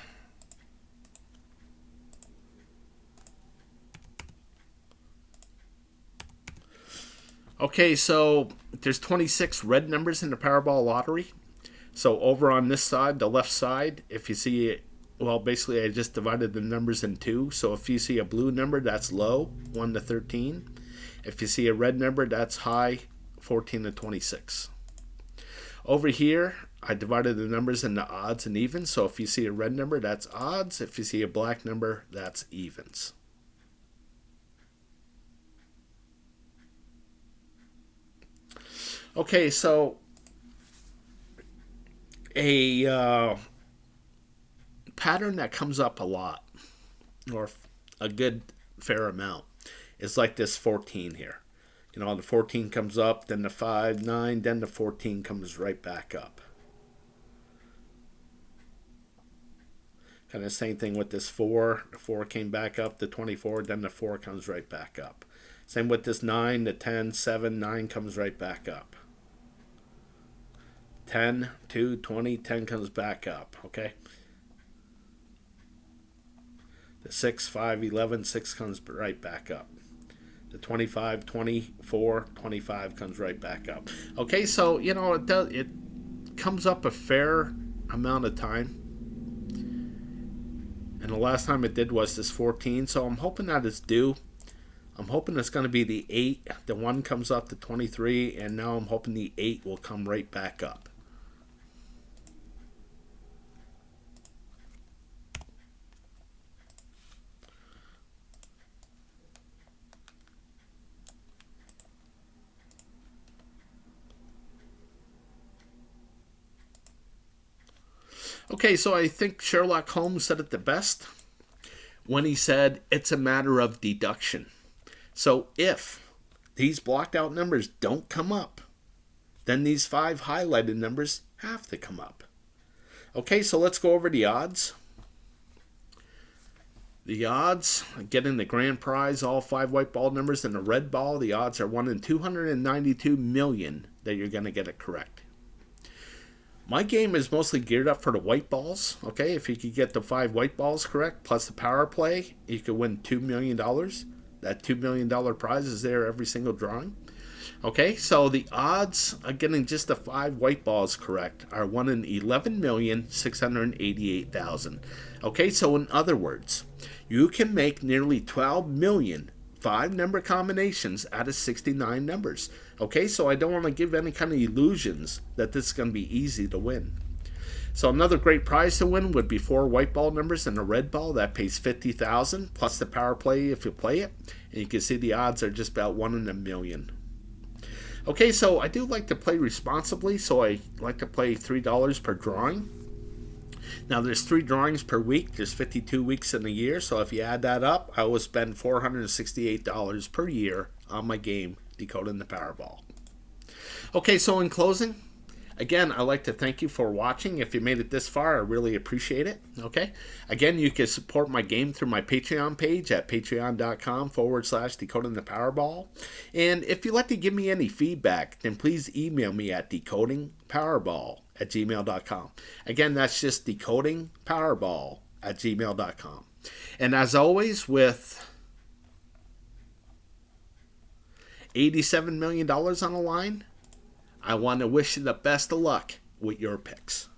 S1: Okay, so there's 26 red numbers in the Powerball Lottery. So over on this side, the left side, if you see it, well, basically I just divided the numbers in 2. So if you see a blue number, that's low, 1 to 13. If you see a red number, that's high, 14 to 26. Over here, I divided the numbers into odds and evens. So if you see a red number, that's odds. If you see a black number, that's evens. Okay, so a pattern that comes up a lot, or a good fair amount, is like this 14 here. You know, the 14 comes up, then the 5, 9, then the 14 comes right back up. Kind of same thing with this 4. The 4 came back up, the 24, then the 4 comes right back up. Same with this 9, the 10, 7, 9 comes right back up. 10, 2, 20, 10 comes back up, okay? The 6, 5, 11, 6 comes right back up. The 25, 24, 25 comes right back up. Okay, so, you know, it comes up a fair amount of time. And the last time it did was this 14, so I'm hoping that it's due. I'm hoping it's going to be the 8. The 1 comes up to 23, and now I'm hoping the 8 will come right back up. Okay, so I think Sherlock Holmes said it the best when he said it's a matter of deduction. So if these blocked out numbers don't come up, then these 5 highlighted numbers have to come up. Okay, so let's go over the odds. The odds, getting the grand prize, all 5 white ball numbers and the red ball, the odds are 1 in 292 million that you're going to get it correct. My game is mostly geared up for the white balls. Okay, if you could get the 5 white balls correct, plus the power play, you could win $2 million. That $2 million prize is there every single drawing. Okay, so the odds of getting just the 5 white balls correct are 1 in 11,688,000. Okay, so in other words, you can make nearly 12 million 5-number combinations out of 69 numbers. Okay, so I don't want to give any kind of illusions that this is going to be easy to win. So another great prize to win would be 4 white ball numbers and a red ball. That pays $50,000 plus the power play if you play it. And you can see the odds are just about 1 in a million. Okay, so I do like to play responsibly, so I like to play $3 per drawing. Now there's 3 drawings per week. There's 52 weeks in a year, so if you add that up, I will spend $468 per year on my game Decoding the Powerball. Okay, so in closing, again, I'd like to thank you for watching. If you made it this far, I really appreciate it. Okay. Again, you can support my game through my Patreon page at patreon.com/decoding the Powerball. And if you'd like to give me any feedback, then please email me at decodingpowerball@gmail.com. Again, that's just decodingpowerball@gmail.com. And as always, with $87 million on the line, I want to wish you the best of luck with your picks.